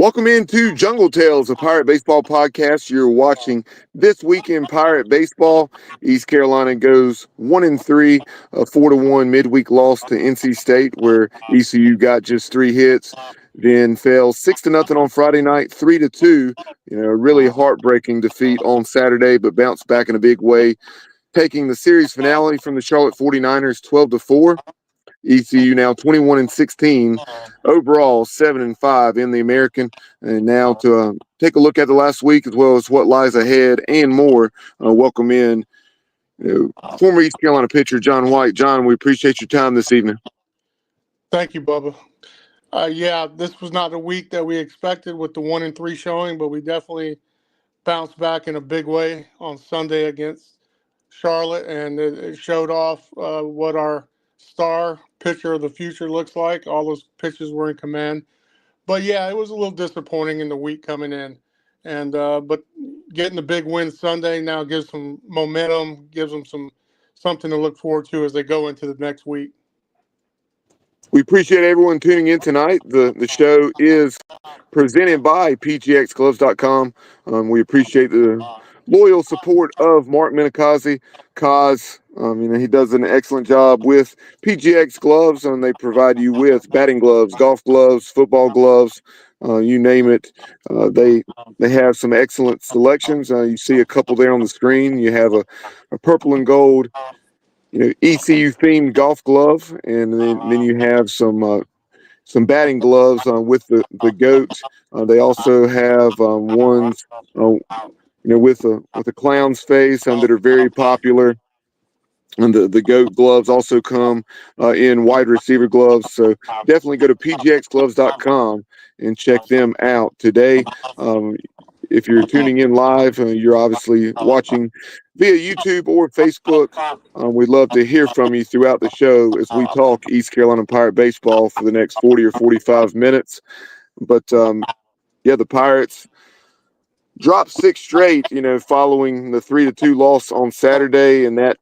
Welcome into Jungle Tales, a Pirate Baseball podcast. You're watching This Week in Pirate Baseball. East Carolina goes 1-3, a 4-1 midweek loss to NC State, where ECU got just 3 hits. Then fell 6-0 on Friday night, 3-2. A really heartbreaking defeat on Saturday, but bounced back in a big way, taking the series finale from the Charlotte 49ers 12-4. ECU now 21-16, overall 7-5 in the American. And now to take a look at the last week as well as what lies ahead and more, welcome in former East Carolina pitcher John White. John, we appreciate your time this evening. Thank you, Bubba. This was not the week that we expected with the 1-3 showing, but we definitely bounced back in a big way on Sunday against Charlotte, and it showed off what our star pitcher of the future looks like. All those pitches were in command. But yeah, it was a little disappointing in the week coming in. And but getting the big win Sunday now gives some momentum, gives them something to look forward to as they go into the next week. We appreciate everyone tuning in tonight. The show is presented by pgxgloves.com. We appreciate the loyal support of Mark Minikazi. He does an excellent job with PGX Gloves, and they provide you with batting gloves, golf gloves, football gloves, you name it. They have some excellent selections. You see a couple there on the screen. You have a purple and gold ECU themed golf glove, and then you have some batting gloves with the goat. They also have ones with a clown's face that are very popular. And the goat gloves also come in wide receiver gloves. So definitely go to pgxgloves.com and check them out today. If you're tuning in live, you're obviously watching via YouTube or Facebook. We'd love to hear from you throughout the show as we talk East Carolina Pirate baseball for the next 40 or 45 minutes. But, the Pirates dropped 6 straight, following the 3-2 loss on Saturday, and that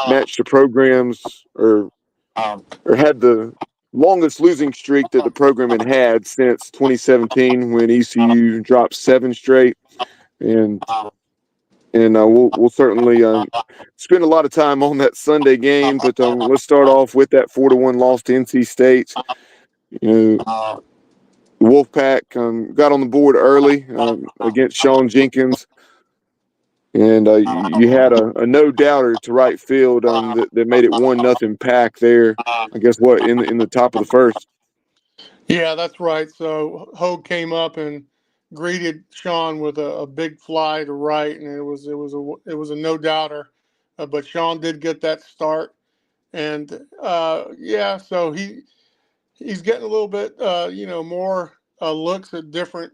matched the programs or had the longest losing streak that the program had since 2017 when ECU dropped 7 straight. And we'll certainly spend a lot of time on that Sunday game, but let's start off with that 4-1 loss to NC State. Wolfpack got on the board early against Sean Jenkins, and you had a no-doubter to right field that made it 1-0 pack there. I guess in the top of the first. Yeah, that's right. So Hogue came up and greeted Sean with a big fly to right, and it was a no-doubter. But Sean did get that start, and so he's getting a little bit more looks at different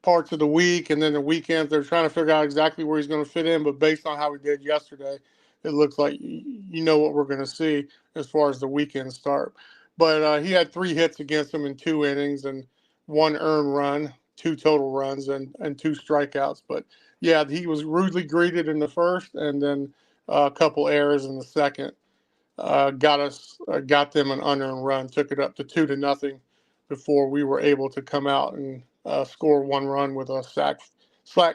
parts of the week, and then the weekends they're trying to figure out exactly where he's going to fit in. But based on how he did yesterday, it looks like what we're going to see as far as the weekend start. But he had 3 hits against him in 2 innings and 1 earned run, 2 total runs, and 2 strikeouts. But yeah, he was rudely greeted in the first, and then a couple errors in the second. Got them an unearned run, took it up to 2-0 before we were able to come out and score 1 run with a sac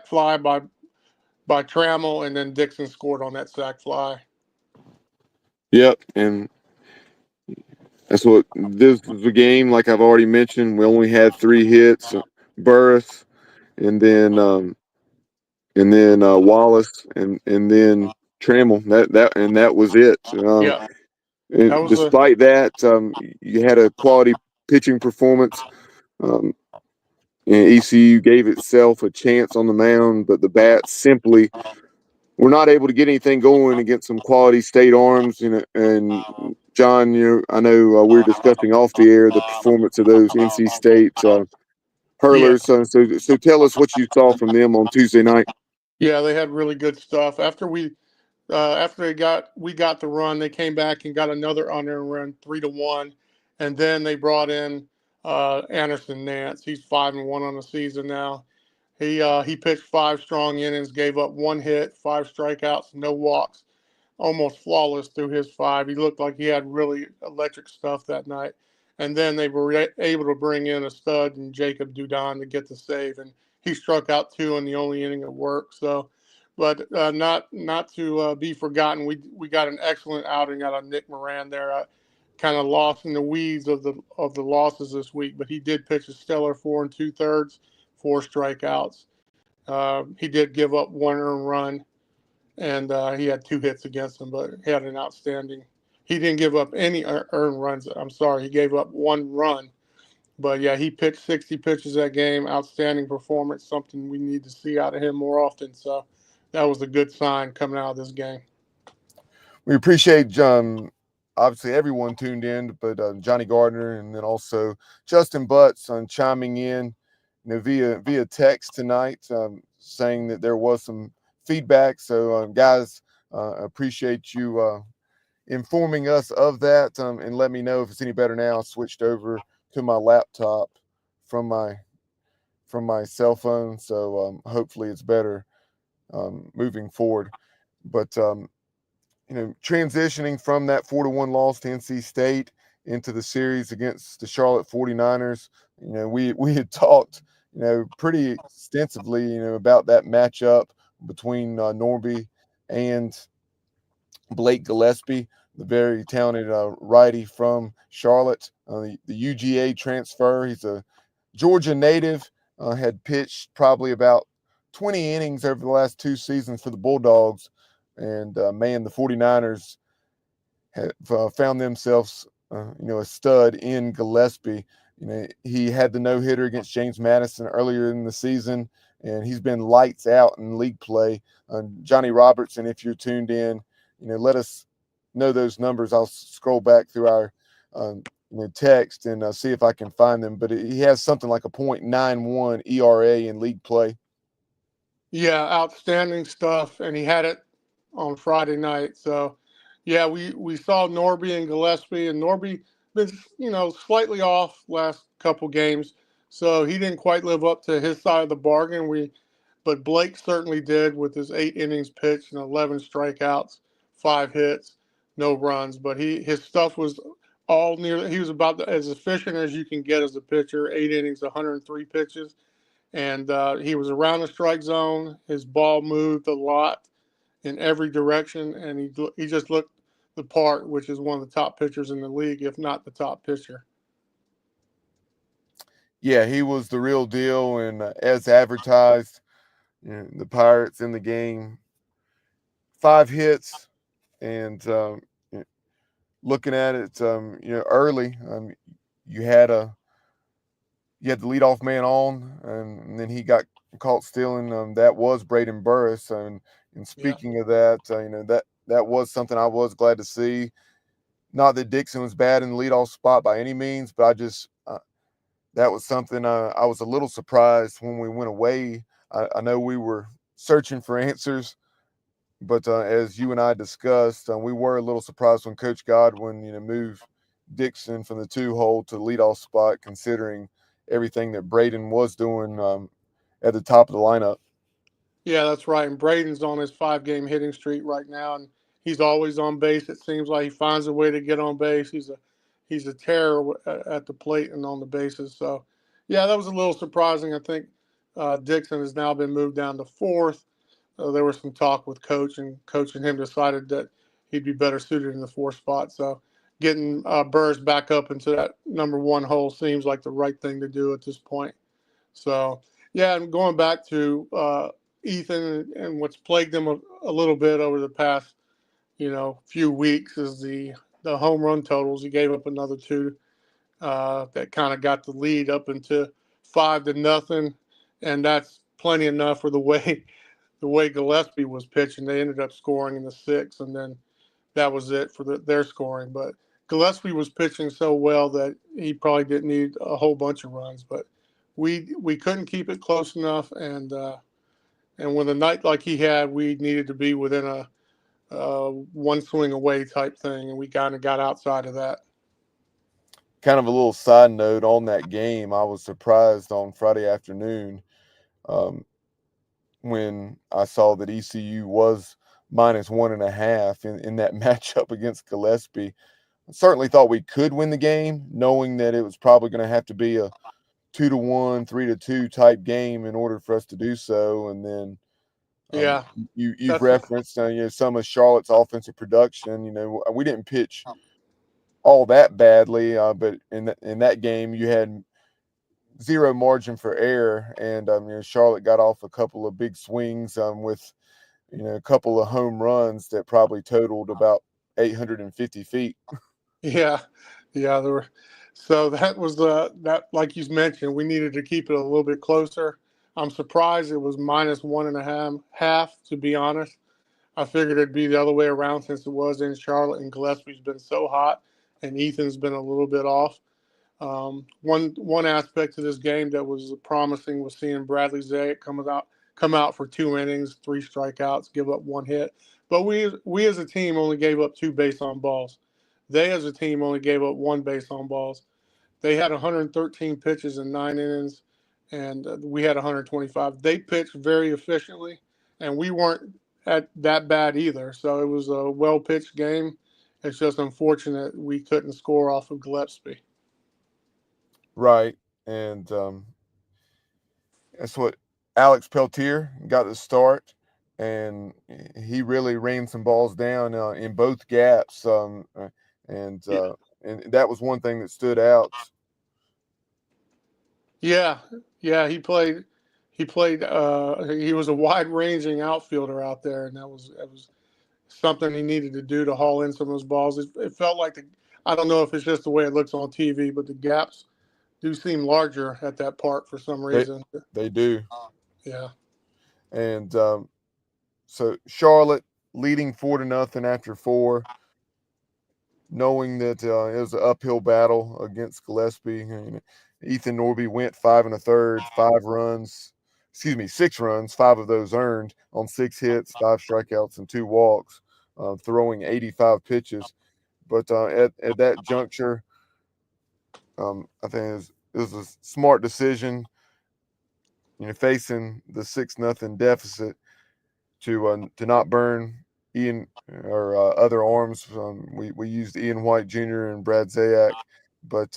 fly by Trammell, and then Dixon scored on that sac fly. Yep, and that's what this was the game. Like I've already mentioned, we only had 3 hits: Burris, and then Wallace, and then Trammell. That was it. Yeah. And despite that, you had a quality pitching performance. And ECU gave itself a chance on the mound, but the bats simply were not able to get anything going against some quality state arms. And John, I know we were discussing off the air the performance of those NC State hurlers. Yeah. So tell us what you saw from them on Tuesday night. Yeah, they had really good stuff. After we got the run, they came back and got another unearned run, 3-1, and then they brought in Anderson Nance. He's 5-1 on the season now. He pitched 5 strong innings, gave up 1 hit, 5 strikeouts, no walks, almost flawless through his 5. He looked like he had really electric stuff that night. And then they were able to bring in a stud and Jacob Dudon to get the save, and he struck out 2 in the only inning of work. So, but not to be forgotten, we got an excellent outing out of Nick Moran there. Kind of lost in the weeds of the losses this week, but he did pitch a stellar 4 2/3, 4 strikeouts. He did give up 1 earned run, and he had 2 hits against him, but he had an outstanding. He didn't give up any earned runs. I'm sorry, he gave up 1 run. But yeah, he pitched 60 pitches that game. Outstanding performance, something we need to see out of him more often. So that was a good sign coming out of this game. We appreciate obviously everyone tuned in, but Johnny Gardner and then also Justin Butts chiming in, via text tonight, saying that there was some feedback. So guys, appreciate you informing us of that, and let me know if it's any better now. I switched over to my laptop from my cell phone, so hopefully it's better moving forward. But transitioning from that 4-1 loss to NC State into the series against the Charlotte 49ers, we had talked, pretty extensively, about that matchup between Norby and Blake Gillespie, the very talented righty from Charlotte, the UGA transfer. He's a Georgia native, had pitched probably about 20 innings over the last 2 seasons for the Bulldogs. And man, the 49ers have found themselves, a stud in Gillespie. He had the no-hitter against James Madison earlier in the season, and he's been lights out in league play. Johnny Robertson, if you're tuned in, let us know those numbers. I'll scroll back through our text and see if I can find them. But he has something like a .91 ERA in league play. Yeah, outstanding stuff, and he had it on Friday night. So, yeah, we saw Norby and Gillespie, and Norby been slightly off last couple games, so he didn't quite live up to his side of the bargain. But Blake certainly did with his 8 innings pitched and 11 strikeouts, 5 hits, no runs. But his stuff was all near. He was about as efficient as you can get as a pitcher. 8 innings, 103 pitches, and he was around the strike zone. His ball moved a lot in every direction, and he just looked the part, which is one of the top pitchers in the league, if not the top pitcher. Yeah, he was the real deal, and as advertised, the Pirates in the game, 5 hits, and looking at it, early, you had the leadoff man on, and then he got caught stealing. That was Braden Burris, and Yeah. speaking of that, that was something I was glad to see. Not that Dixon was bad in the leadoff spot by any means, but I just that was something I was a little surprised when we went away. I know we were searching for answers, but as you and I discussed, we were a little surprised when Coach Godwin, moved Dixon from the 2 hole to the leadoff spot, considering everything that Braden was doing at the top of the lineup. Yeah, that's right. And Braden's on his 5 game hitting streak right now, and he's always on base. It seems like he finds a way to get on base. He's a terror at the plate and on the bases. So, yeah, that was a little surprising. I think Dixon has now been moved down to fourth. There was some talk with coach and him decided that he'd be better suited in the fourth spot. So, getting Burris back up into that number 1 hole seems like the right thing to do at this point. So, yeah, and going back to Ethan and what's plagued him a little bit over the past, few weeks is the home run totals. He gave up another 2 that kind of got the lead up into 5-0, and that's plenty enough for the way Gillespie was pitching. They ended up scoring in the 6th, and then that was it for their scoring. But Gillespie was pitching so well that he probably didn't need a whole bunch of runs, but we couldn't keep it close enough, and with a night like he had, we needed to be within a one swing away type thing, and we kind of got outside of that. Kind of a little side note on that game, I was surprised on Friday afternoon um, when I saw that ECU was -1.5 in that matchup against Gillespie. certainly thought we could win the game, knowing that it was probably going to have to be a 2-1, 3-2 type game in order for us to do so. And then Yeah, you've that's referenced some of Charlotte's offensive production. We didn't pitch all that badly, but in that game you had zero margin for error, and Charlotte got off a couple of big swings with a couple of home runs that probably totaled about 850 feet. yeah, yeah. There were, so that was that like you mentioned, we needed to keep it a little bit closer. I'm surprised it was minus 1.5, to be honest. I figured it'd be the other way around since it was in Charlotte and Gillespie's been so hot and Ethan's been a little bit off. One aspect of this game that was promising was seeing Bradley Zay come out for 2 innings, 3 strikeouts, give up 1 hit. But we as a team only gave up 2 base on balls. They as a team only gave up 1 base on balls. They had 113 pitches in 9 innings, and we had 125. They pitched very efficiently, and we weren't at that bad either. So it was a well pitched game. It's just unfortunate we couldn't score off of Gillespie. Right. And that's what Alex Peltier got the start, and he really rained some balls down in both gaps. And and that was one thing that stood out. Yeah, yeah, he played. He played. He was a wide-ranging outfielder out there, and that was something he needed to do to haul in some of those balls. It felt like I don't know if it's just the way it looks on TV, but the gaps do seem larger at that park for some They reason. they do. Yeah, And so Charlotte leading 4-0 after 4, knowing that it was an uphill battle against Gillespie. Ethan Norby went 5 1/3, 5 runs, excuse me, 6 runs, 5 of those earned on 6 hits, 5 strikeouts, and 2 walks, throwing 85 pitches. But at that juncture, I think it was a smart decision, facing the 6-0 deficit to not burn Ian or other arms. We used Ian White Jr. and Brad Zayak, but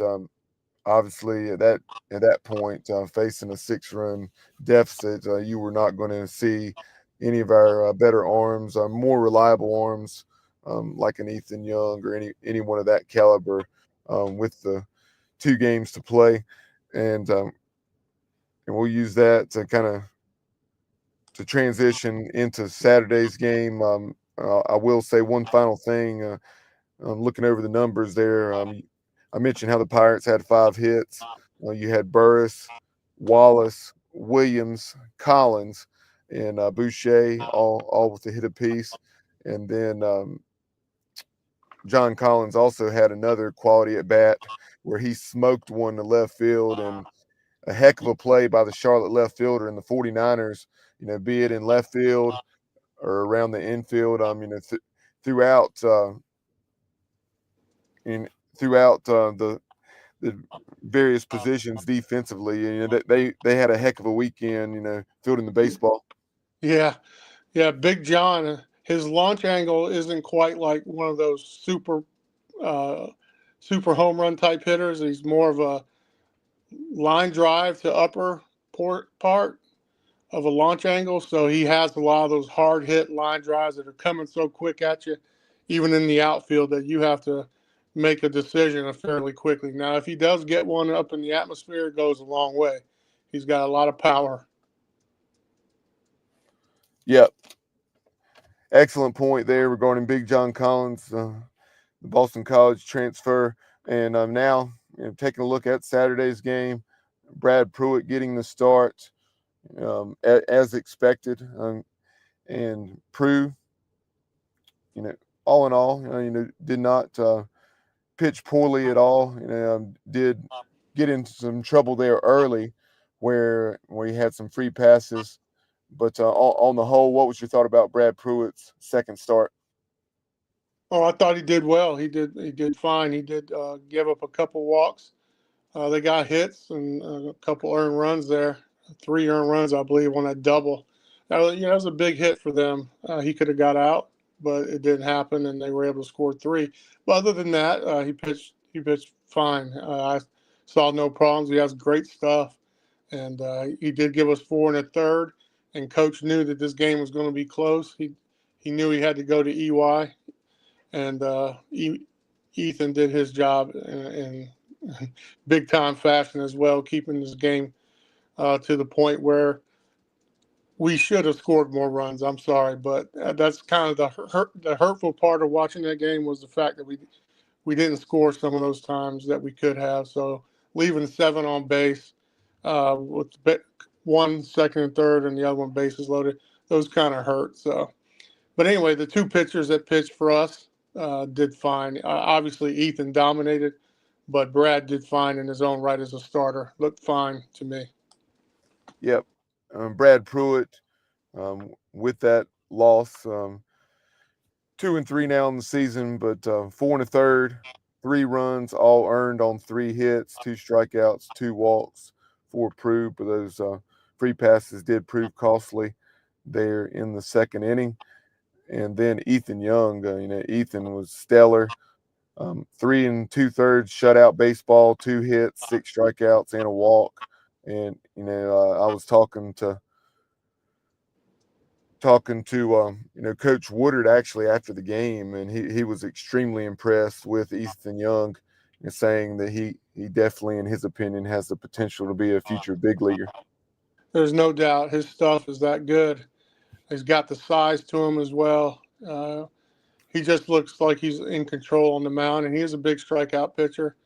obviously at that point, facing a 6-run deficit, you were not going to see any of our better arms, more reliable arms, like an Ethan Young or anyone of that caliber, with the 2 games to play, and and we'll use that to transition into Saturday's game. I will say one final thing. Looking over the numbers there, I mentioned how the Pirates had 5 hits. You had Burris, Wallace, Williams, Collins, and Boucher, all with a hit apiece. And then John Collins also had another quality at bat where he smoked one to left field, and a heck of a play by the Charlotte left fielder in the 49ers, be it in left field or around the infield, throughout in throughout the various positions defensively. They had a heck of a weekend, fielding the baseball. yeah, yeah. Big John, his launch angle isn't quite like one of those uh, super home run type hitters. He's more of a line drive to upper part of a launch angle. So he has a lot of those hard hit line drives that are coming so quick at you, even in the outfield, that you have to make a decision fairly quickly. Now, if he does get one up in the atmosphere, it goes a long way. He's got a lot of power. Yep. Excellent point there regarding Big John Collins, the Boston College transfer. And now, taking a look at Saturday's game, Brad Pruitt getting the start, as expected. And Prue, all in all, did not pitch poorly at all. Did get into some trouble there early, where he had some free passes. But on the whole, what was your thought about Brad Pruitt's second start? Oh, I thought he did well. He did fine. He did give up a couple walks. They got hits and a couple earned runs there. 3 earned runs, I believe, on that double. That was a big hit for them. He could have got out. but it didn't happen, and they were able to score three. But other than that, he pitched fine. I saw no problems. He has great stuff, and he did give us four in the third. And coach knew that this game was going to be close. He knew he had to go to EY, and Ethan did his job in big time fashion as well, keeping this game to the point where we should have scored more runs. I'm sorry, but that's kind of the hurtful part of watching that game was the fact that we didn't score some of those times that we could have. So leaving seven on base with one second and third and the other one bases loaded, those kind of hurt. So, but anyway, the two pitchers that pitched for us did fine. Obviously, Ethan dominated, but Brad did fine in his own right as a starter. Looked fine to me. Yep. Brad Pruitt, with that loss, 2-3 now in the season, but 4 1/3, 3 runs, all earned on 3 hits, 2 strikeouts, 2 walks, 4 approved. But those free passes did prove costly there in the second inning. And then Ethan Young, Ethan was stellar. 3 2/3 shutout baseball, 2 hits, 6 strikeouts, and a walk. And I was talking to Coach Woodard actually after the game, and he was extremely impressed with Ethan Young, and saying that he definitely, in his opinion, has the potential to be a future big leaguer. There's no doubt his stuff is that good. He's got the size to him as well. He just looks like he's in control on the mound, and he is a big strikeout pitcher.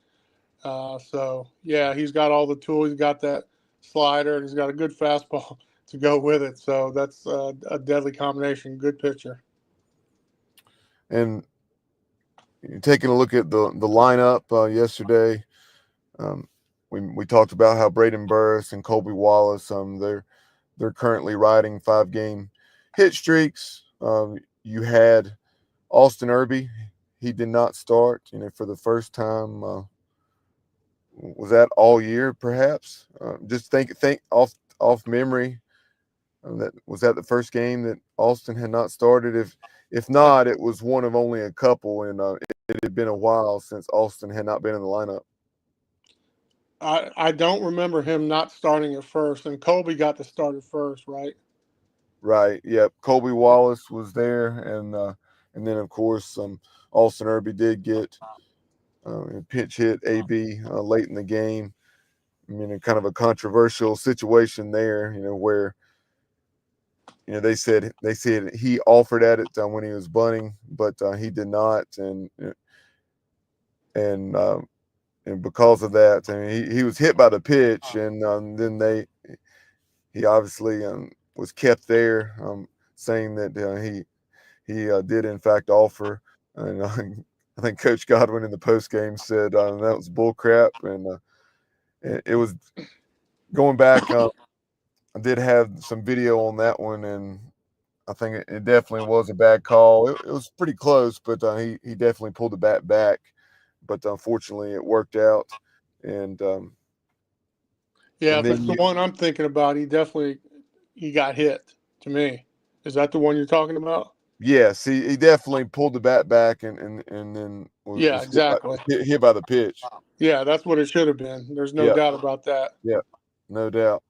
So yeah, he's got all the tools. He's got that slider, and he's got a good fastball to go with it. So that's a deadly combination. Good pitcher. And taking a look at the lineup yesterday, we talked about how Braden Burris and Colby Wallace, they're currently riding 5-game hit streaks. You had Austin Irby. He did not start, for the first time. Was that all year, perhaps? Just think off memory. That the first game that Austin had not started. If not, it was one of only a couple, and it had been a while since Austin had not been in the lineup. I don't remember him not starting at first, and Colby got to start at first, right? Right. Yep. Colby Wallace was there, and then of course Austin Irby did get a pinch hit AB late in the game. I mean, kind of a controversial situation there, where they said he offered at it when he was bunting, but he did not, and because of that, I mean, he was hit by the pitch, and then he obviously was kept there, saying that he did in fact offer, and I think Coach Godwin in the post game said that was bull crap, and it was going back. I did have some video on that one, and I think it definitely was a bad call. It was pretty close, but he definitely pulled the bat back. But unfortunately, it worked out. And Yeah, and if it's then the one I'm thinking about, he got hit to me. Is that the one you're talking about? yes, he definitely pulled the bat back, and then Yeah, was exactly. hit by the pitch. Yeah, that's what it should have been. There's no Yep, doubt about that. yep, no doubt.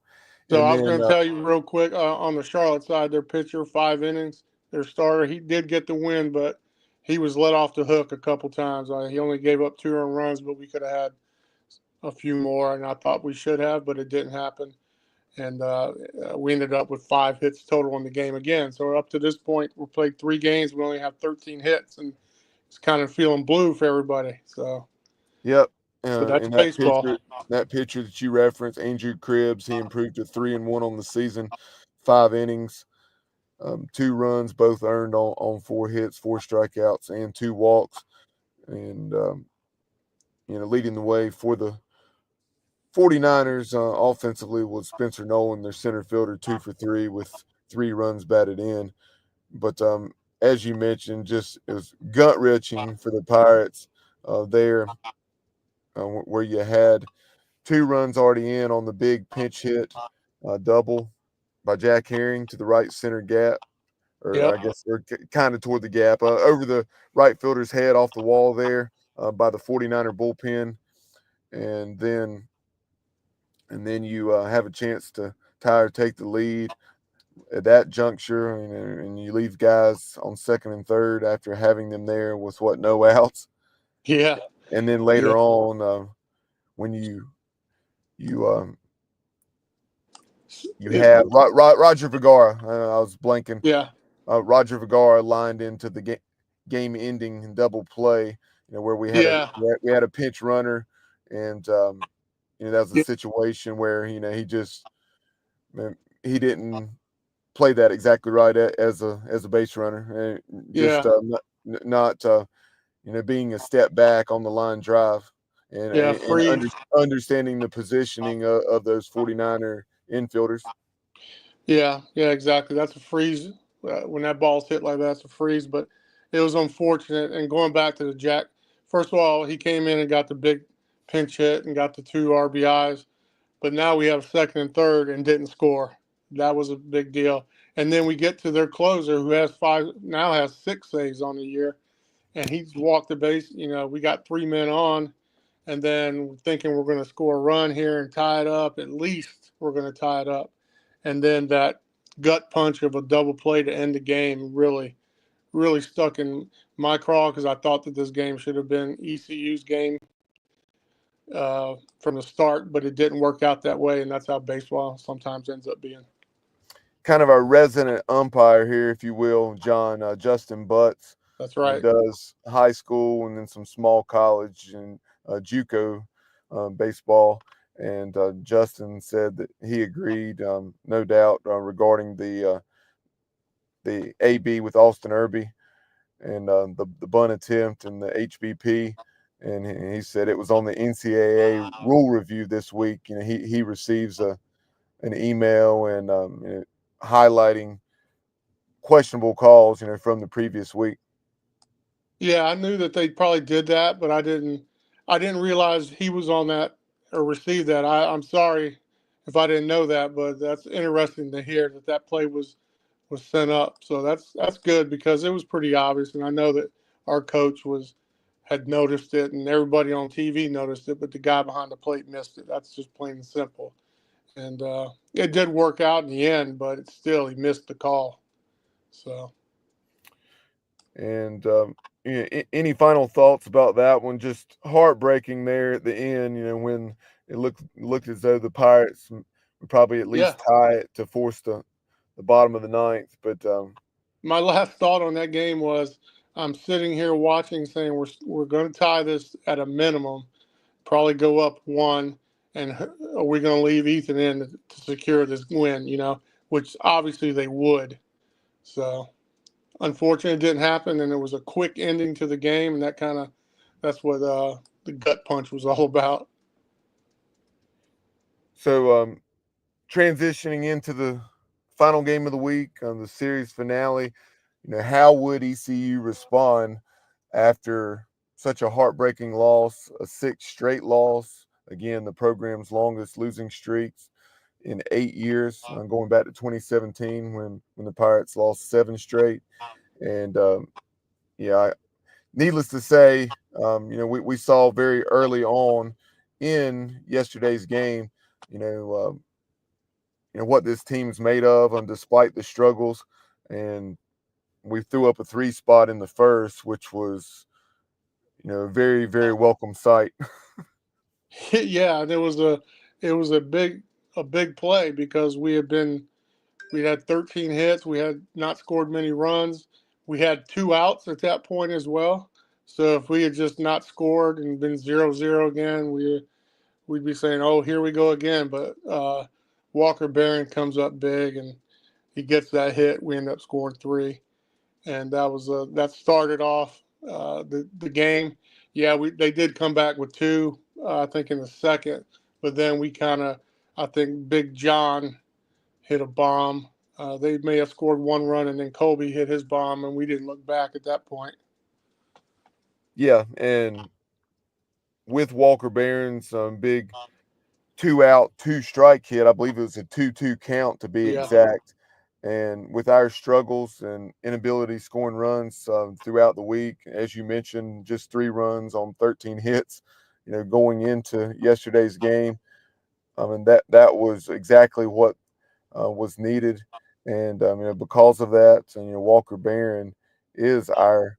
So And I was then going to tell you real quick on the Charlotte side, their pitcher, 5 innings, their starter, he did get the win, but he was let off the hook a couple times. He only gave up 2 earned runs, but we could have had a few more, and I thought we should have, but it didn't happen. And we ended up with 5 hits total in the game again. So up to this point, we played 3 games. We only have 13 hits, and it's kind of feeling blue for everybody. So, yep, but that's and that baseball. pitcher that you referenced, Andrew Cribbs, he improved to 3-1 on the season, 5 innings. 2 runs, both earned on 4 hits, 4 strikeouts, and 2 walks, and leading the way for the 49ers offensively was Spencer Nolan, their center fielder, 2 for 3 with 3 runs batted in. But as you mentioned, just it was gut wrenching for the Pirates there, where you had 2 runs already in on the big pinch hit double by Jack Herring to the right center gap. or Yep. I guess they're kind of toward the gap, over the right fielder's head off the wall there by the 49er bullpen. And then you have a chance to tie or take the lead at that juncture, and you leave guys on second and third after having them there with no outs. Yeah. And then Yeah. later on, when you you It, have Roger Vergara. I was blanking. yeah. Roger Vergara lined into the game-ending double play. Where Yeah. we had a pinch runner, and that was a Yeah. situation where he didn't play that exactly right as a base runner, just Yeah. not being a step back on the line drive, and Yeah. and Freeze. understanding the positioning of those 49er infielders. Yeah. Yeah. Exactly. That's a freeze. When that ball's hit like that, it's a freeze. But it was unfortunate. And going back to the Jack, first of all, he came in and got the big pinch hit and got the 2 RBIs. But now we have second and third and didn't score. That was a big deal. And then we get to their closer who has 6 saves on the year, and he's walked the base. We got 3 men on, and then thinking we're going to score a run here and tie it up. At least we're going to tie it up, and then that gut punch of a double play to end the game really, really stuck in my craw because I thought that this game should have been ECU's game from the start, but it didn't work out that way, and that's how baseball sometimes ends up being. Kind of our resident umpire here, if you will, John Justin Butts. That's right. Does high school and then some small college and JUCO baseball. And Justin said that he agreed, no doubt, regarding the AB with Austin Irby and the bunt attempt and the HBP. And he said it was on the NCAA rule review this week. He receives an email and highlighting questionable calls, from the previous week. Yeah, I knew that they probably did that, but I didn't realize he was on that or received that. I'm sorry if I didn't know that, but that's interesting to hear that that play was sent up. So that's good because it was pretty obvious, and I know that our coach had noticed it, and everybody on TV noticed it, but the guy behind the plate missed it. That's just plain and simple. And it did work out in the end, but it's still he missed the call. So And any final thoughts about that one? Just heartbreaking there at the end. When it looked as though the Pirates would probably at yeah, least tie it to force the bottom of the ninth. But my last thought on that game was I'm sitting here watching, saying we're going to tie this at a minimum, probably go up one, and are we going to leave Ethan in to secure this win? Which obviously they would. So unfortunately, it didn't happen, and it was a quick ending to the game, and that's what the gut punch was all about. so transitioning into the final game of the week on the series finale, how would ECU respond after such a heartbreaking loss, a sixth straight loss? Again, the program's longest losing streaks in 8 years, going back to 2017 when the Pirates lost 7 straight. And yeah, needless to say, we saw very early on in yesterday's game, you know, what this team's made of, and despite the struggles, and we threw up a 3 spot in the first, which was a very, very welcome sight. Yeah, and it was a big play because we had 13 hits, we had not scored many runs, we had 2 outs at that point as well. So if we had just not scored and been 0-0 again, we'd be saying, "Oh, here we go again." But Walker Barron comes up big and he gets that hit. We end up scoring 3, and that started off the game. Yeah, they did come back with 2, I think in the second, but then I think Big John hit a bomb. They may have scored 1 run, and then Colby hit his bomb, and we didn't look back at that point. Yeah, and with Walker Barron's big 2 out, 2 strike hit, I believe it was a 2-2 count to be Yeah, exact. And with our struggles and inability scoring runs throughout the week, as you mentioned, just 3 runs on 13 hits, going into yesterday's game. I mean, that was exactly what was needed. And because of that, Walker Barron is our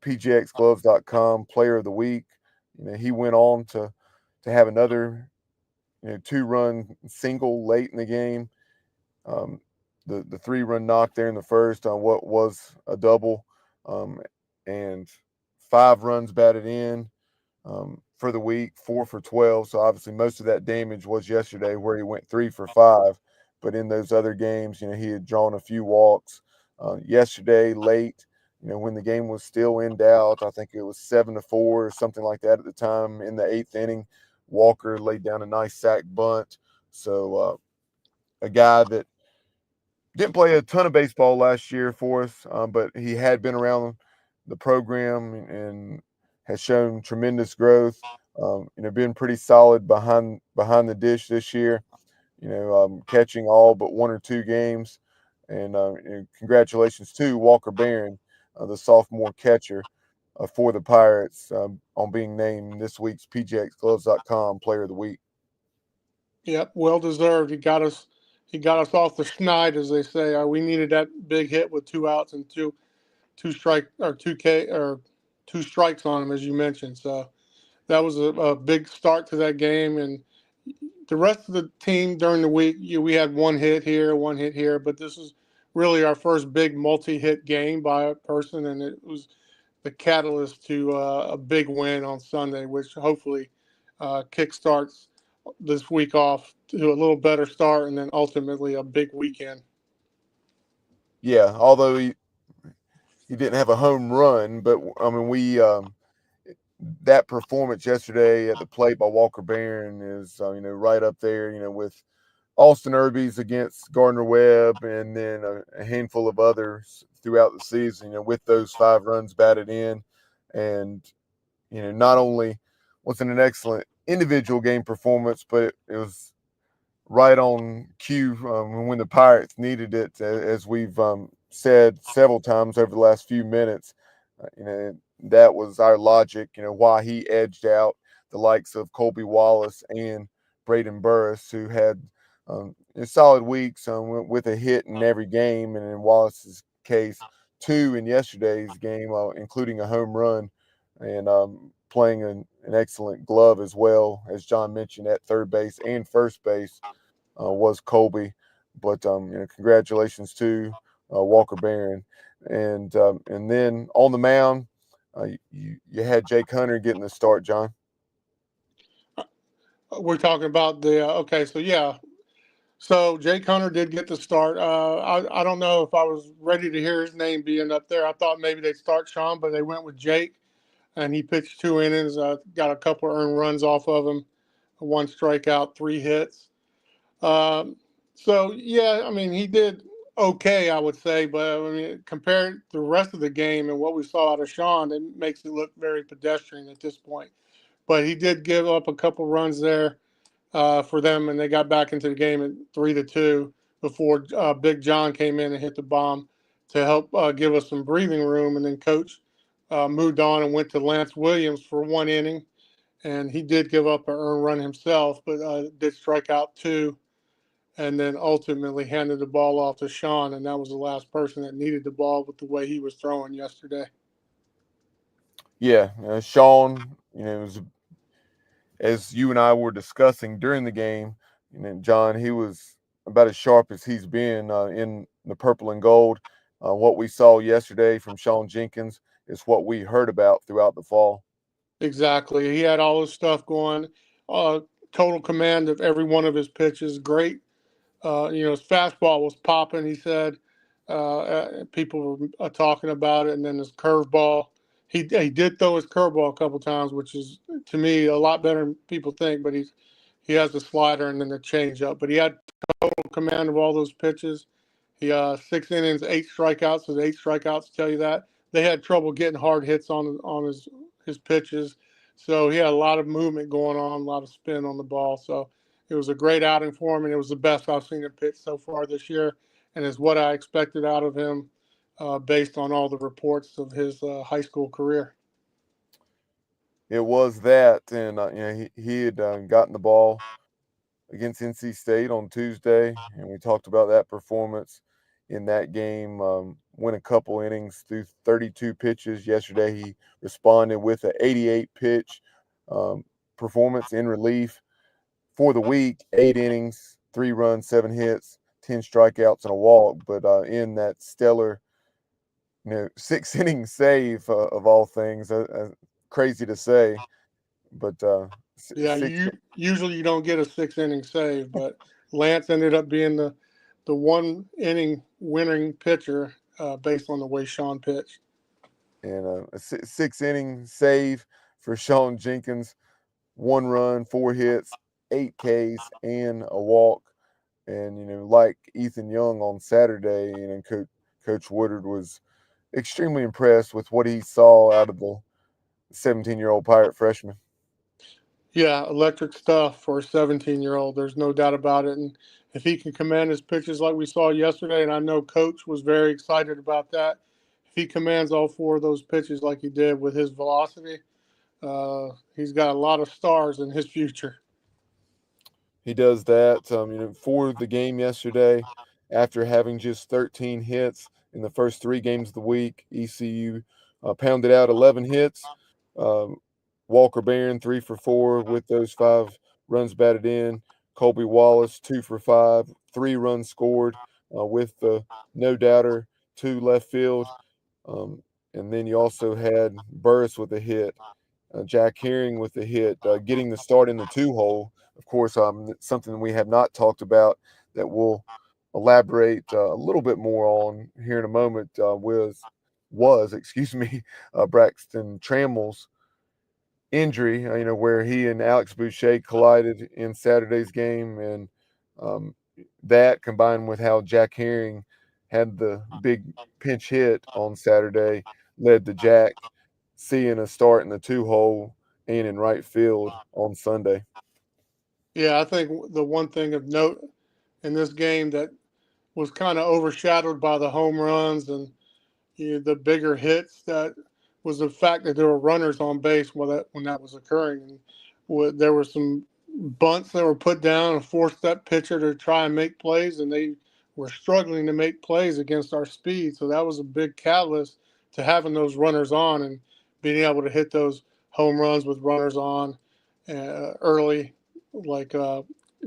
PGXGloves.com Player of the Week. He went on to have another 2-run single late in the game. Um, the 3-run knock there in the first on what was a double, and 5 runs batted in for the week, 4 for 12. So obviously most of that damage was yesterday where he went 3 for 5. But in those other games, he had drawn a few walks. Yesterday, late, when the game was still in doubt, I think it was 7-4 or something like that at the time in the 8th inning. Walker laid down a nice sac bunt. So a guy that didn't play a ton of baseball last year for us, but he had been around the program and has shown tremendous growth. Been pretty solid behind the dish this year. Catching all but 1 or 2 games. And congratulations to Walker Barron, the sophomore catcher for the Pirates, on being named this week's PGXGloves.com Player of the Week. Yep, well deserved. He got us off the schneid, as they say. We needed that big hit with 2 outs and two strike or 2K or 2 strikes on him, as you mentioned. So that was a big start to that game. And the rest of the team during the week, we had 1 hit here, but this is really our first big multi-hit game by a person, and it was the catalyst to a big win on Sunday, which hopefully kickstarts this week off to a little better start, and then ultimately a big weekend. Yeah, although he didn't have a home run, but I mean that performance yesterday at the plate by Walker Barron is right up there, with Austin Irby's against Gardner Webb, and then a handful of others throughout the season. With those 5 runs batted in, and not only was it an excellent individual game performance, but it was right on cue when the Pirates needed it, as we've said several times over the last few minutes. That was our logic, why he edged out the likes of Colby Wallace and Braden Burris, who had solid weeks with a hit in every game, and in Wallace's case, 2 in yesterday's game, including a home run, and playing an excellent glove as well, as John mentioned, at third base and first base was Colby. But congratulations to Walker Barron, and then on the mound, you had Jake Hunter getting the start, John. We're talking about the okay, so yeah, so Jake Hunter did get the start. I don't know if I was ready to hear his name being up there. I thought maybe they'd start Sean, but they went with Jake, and he pitched 2 innings, got a couple earned runs off of him, 1 strikeout, 3 hits. Um, so yeah, I mean he did okay, I would say, but I mean compared to the rest of the game and what we saw out of Sean, it makes it look very pedestrian at this point. But he did give up a couple runs there for them, and they got back into the game at 3-2 before Big John came in and hit the bomb to help give us some breathing room. And then Coach moved on and went to Lance Williams for 1 inning, and he did give up an earned run himself, but did strike out 2, and then ultimately handed the ball off to Sean, and that was the last person that needed the ball with the way he was throwing yesterday. Yeah, Sean, was, as you and I were discussing during the game, John, he was about as sharp as he's been in the purple and gold. What we saw yesterday from Sean Jenkins is what we heard about throughout the fall. Exactly. He had all his stuff going, uh, total command of every one of his pitches. Great. His fastball was popping. He said people were talking about it, and then his curveball. He did throw his curveball a couple times, which is to me a lot better than people think. But he has the slider and then the changeup. But he had total command of all those pitches. He 6 innings, 8 strikeouts. So the 8 strikeouts tell you that they had trouble getting hard hits on his pitches. So he had a lot of movement going on, a lot of spin on the ball. So it was a great outing for him, and it was the best I've seen him pitch so far this year. and is what I expected out of him based on all the reports of his high school career. It was that, and he had gotten the ball against NC State on Tuesday, and we talked about that performance in that game. Went a couple innings through 32 pitches. Yesterday, he responded with an 88 pitch um, performance in relief for the week. 8 innings, 3 runs, 7 hits, 10 strikeouts, and a walk. But in that stellar, 6 inning save of all things, crazy to say, but Yeah, usually you don't get a 6 inning save, but Lance ended up being the 1 inning winning pitcher based on the way Sean pitched. and a 6 inning save for Sean Jenkins. 1 run, 4 hits, 8 Ks, and a walk. And like Ethan Young on Saturday, Coach Woodard was extremely impressed with what he saw out of the 17-year-old Pirate freshman. Yeah, electric stuff for a 17-year-old. There's no doubt about it. And if he can command his pitches like we saw yesterday, and I know Coach was very excited about that, if he commands all four of those pitches like he did with his velocity, he's got a lot of stars in his future. He does that. For the game yesterday, after having just 13 hits in the first 3 games of the week, ECU pounded out 11 hits. Um, Walker Barron 3 for 4 with those 5 runs batted in. Colby Wallace 2 for 5, 3 runs scored with the no doubter to left field. And then you also had Burris with a hit. Jack Herring with the hit, getting the start in the 2 hole. Of course, something we have not talked about that we'll elaborate a little bit more on here in a moment was excuse me, Braxton Trammell's injury. Where he and Alex Boucher collided in Saturday's game, and um, that combined with how Jack Herring had the big pinch hit on Saturday led to Jack seeing a start in the 2 hole and in right field on Sunday. Yeah, I think the one thing of note in this game that was kind of overshadowed by the home runs and the bigger hits that was the fact that there were runners on base when that was occurring. And there were some bunts that were put down and forced that pitcher to try and make plays, and they were struggling to make plays against our speed. So that was a big catalyst to having those runners on and being able to hit those home runs with runners on early, like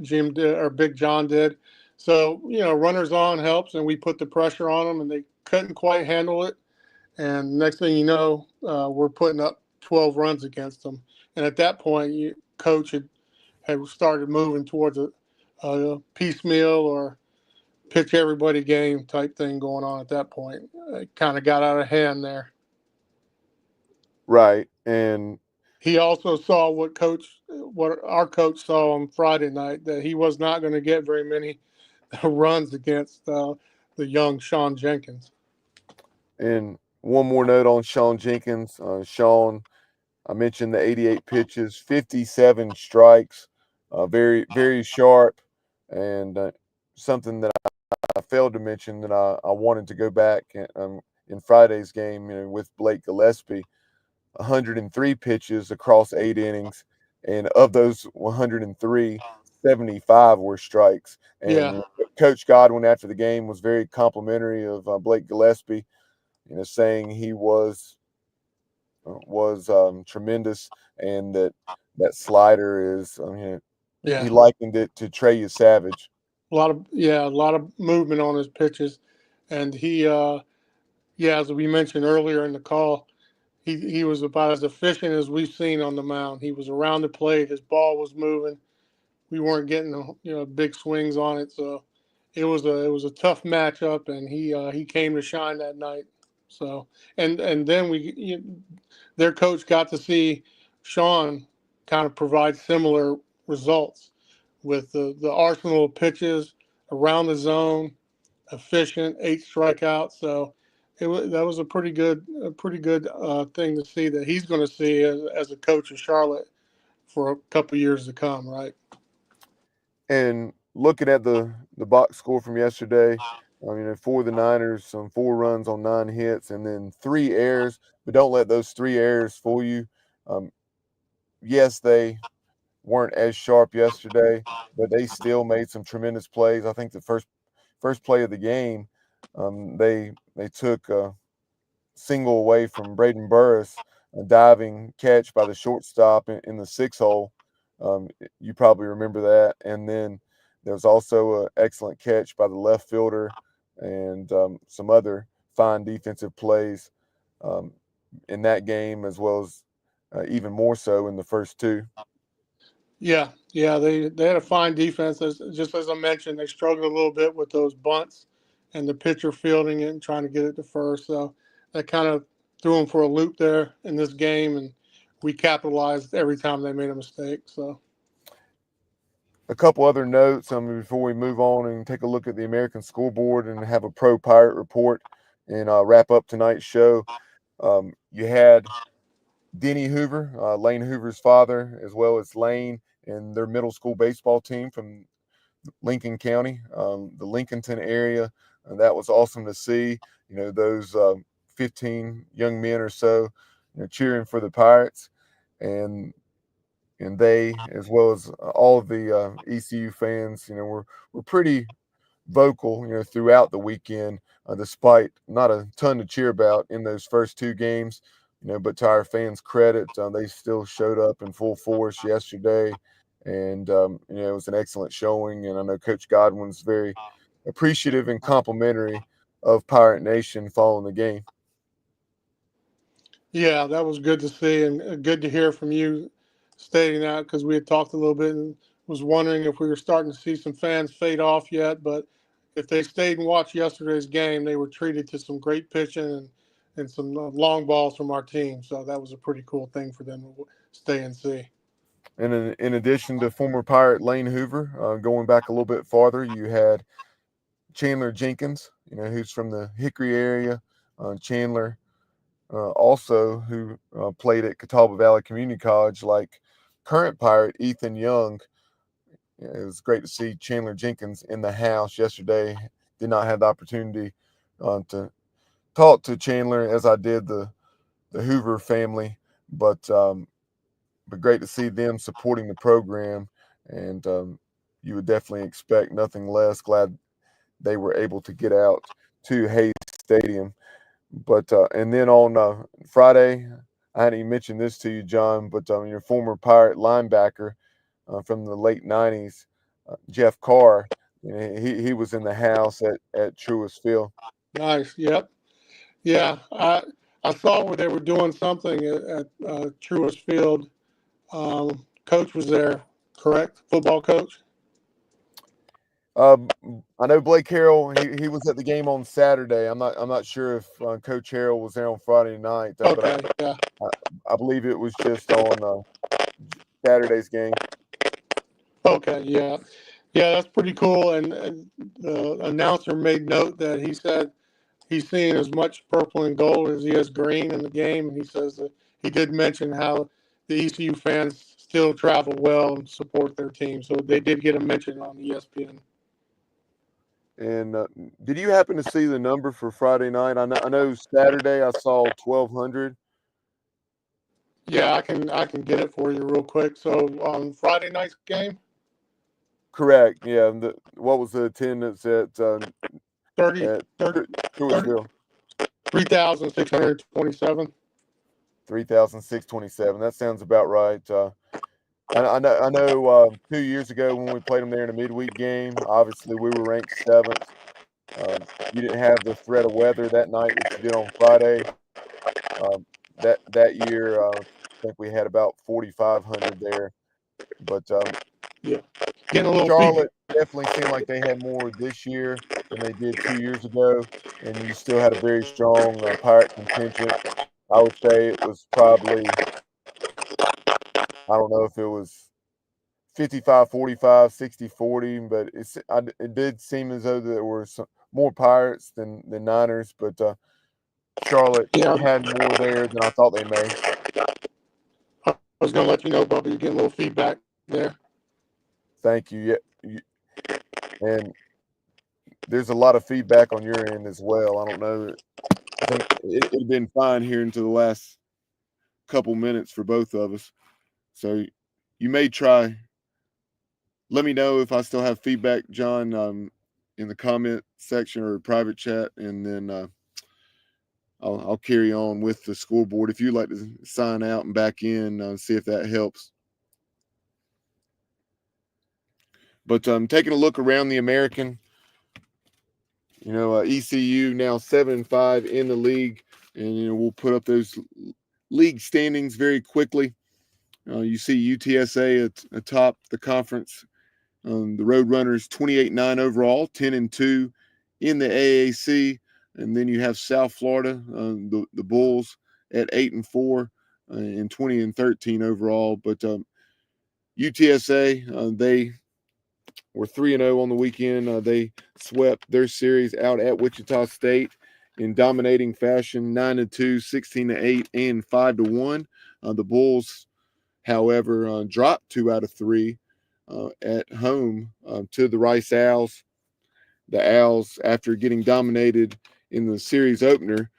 Jim did or Big John did. So runners on helps, and we put the pressure on them, and they couldn't quite handle it. And next thing you know, we're putting up 12 runs against them. And at that point, coach had started moving towards a piecemeal or pitch everybody game type thing going on at that point. It kind of got out of hand there. Right. And He also saw what our coach saw on Friday night, that he was not going to get very many runs against the young Sean Jenkins. and one more note on Sean Jenkins. Sean, I mentioned the 88 pitches, 57 strikes, very, very sharp, and something that I failed to mention that I wanted to go back in Friday's game, with Blake Gillespie. 103 pitches across 8 innings, and of those 103, 75 were strikes. Yeah, And Coach Godwin after the game was very complimentary of Blake Gillespie, saying he was tremendous, and that slider is. He yeah. likened it to Trey Savage. A lot of movement on his pitches, and yeah, as we mentioned earlier in the call, he was about as efficient as we've seen on the mound. He was around the plate, his ball was moving. We weren't getting big swings on it, so it was a tough matchup, and he came to shine that night. So and then their coach got to see Sean kind of provide similar results with the arsenal of pitches around the zone, efficient, 8 strikeouts. So that was a pretty good thing to see that he's going to see as a coach of Charlotte for a couple years to come, right? And looking at the box score from yesterday, For the Niners, some 4 runs on 9 hits, and then 3 errors. But don't let those 3 errors fool you. Um, yes, they weren't as sharp yesterday, but they still made some tremendous plays. I think the first play of the game, they took a single away from Braden Burris, a diving catch by the shortstop in the 6 hole. You probably remember that. And then there was also an excellent catch by the left fielder and some other fine defensive plays um, in that game, as well as even more so in the first two. Yeah, they had a fine defense. Just as I mentioned, they struggled a little bit with those bunts and the pitcher fielding it and trying to get it to first. So that kind of threw them for a loop there in this game, and we capitalized every time they made a mistake. So A couple other notes before we move on and take a look at the American scoreboard and have a pro Pirate report and wrap up tonight's show. You had Denny Hoover, Lane Hoover's father, as well as Lane and their middle school baseball team from Lincoln County, the Lincolnton area. And that was awesome to see. Those 15 young men or so, cheering for the Pirates, and they, as well as all of the ECU fans, were pretty vocal, throughout the weekend, despite not a ton to cheer about in those first two games. But to our fans' credit, they still showed up in full force yesterday, and it was an excellent showing. And I know Coach Godwin's very appreciative and complimentary of Pirate Nation following the game. yeah, that was good to see and good to hear from you stating that because we had talked a little bit and was wondering if we were starting to see some fans fade off yet. But if they stayed and watched yesterday's game, they were treated to some great pitching and some long balls from our team. So that was a pretty cool thing for them to stay and see. And in addition to former Pirate Lane Hoover, going back a little bit farther, you had Chandler Jenkins, who's from the Hickory area. Chandler also who played at Catawba Valley Community College, like current Pirate Ethan Young. It was great to see Chandler Jenkins in the house yesterday. Did not have the opportunity to talk to Chandler as I did the Hoover family, but great to see them supporting the program, and you would definitely expect nothing less. Glad they were able to get out to Hayes Stadium. But and then on Friday, I hadn't even mentioned this to you, John, but your former Pirate linebacker from the late '90s, Jeff Carr, he was in the house at Truist Field. Nice. Yep. Yeah. I saw where they were doing something at Truist Field. Coach was there, correct? Football coach. Um, I know Blake Harrell. He was at the game on Saturday. I'm not sure if Coach Harrell was there on Friday night, but Okay. Yeah. I, I believe it was just on Saturday's game. Okay. Yeah. Yeah. That's pretty cool. And the announcer made note that he said he's seeing as much purple and gold as he has green in the game. And he says that he did mention how the ECU fans still travel well and support their team. So they did get a mention on ESPN. And did you happen to see the number for Friday night? I know Saturday I saw 1,200. Yeah, I can get it for you real quick. So on Friday night's game, Correct. Yeah. What was the attendance 30, at 30, 30 Truistville? 3,627. 3,627. That sounds about right. I know 2 years ago when we played them there in a midweek game, obviously we were ranked seventh. You didn't have the threat of weather that night that you did on Friday. Um, that year, I think we had about 4,500 there. But Yeah, getting a little feedback. Charlotte definitely seemed like they had more this year than they did 2 years ago, and you still had a very strong Pirate contingent. I would say it was probably, I don't know if it was 55-45, 60-40, but it did seem as though there were some more Pirates than Niners, but Charlotte Yeah, had more there than I thought they may. I was gonna let you know, Bubba. You're getting a little feedback there. Thank you. Yeah, and there's a lot of feedback on your end as well. I don't know. I think it'd been fine here until the last couple minutes for both of us. So you may try. Let me know if I still have feedback, John, in the comment section or private chat, and then I'll carry on with the scoreboard. If you'd like to sign out and back in, see if that helps. But taking a look around the American, ECU now 7-5 in the league, and we'll put up those league standings very quickly. You see UTSA atop the conference. The Roadrunners 28-9 overall, 10-2 in the AAC, and then you have South Florida, the Bulls at 8-4 and 20-13 overall. But UTSA, they were 3-0 on the weekend. They swept their series out at Wichita State in dominating fashion, 9-2, 16-8, and 5-1. The Bulls, however, dropped 2 out of 3 at home to the Rice Owls. The Owls, after getting dominated in the series opener,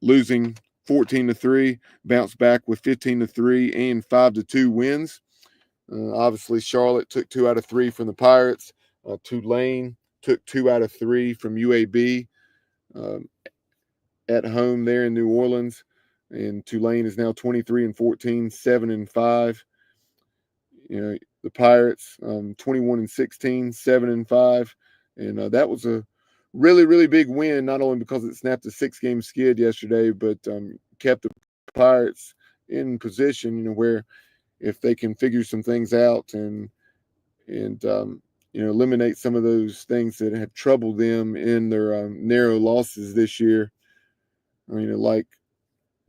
losing 14-3, bounced back with 15-3 and 5-2 wins. Obviously, Charlotte took 2 out of 3 from the Pirates. Tulane took 2 out of 3 from UAB at home there in New Orleans. And Tulane is now 23-14, 7-5. The Pirates 21-16, 7-5. And that was a really, really big win, not only because it snapped a 6-game skid yesterday, but kept the Pirates in position, where if they can figure some things out and eliminate some of those things that have troubled them in their narrow losses this year, like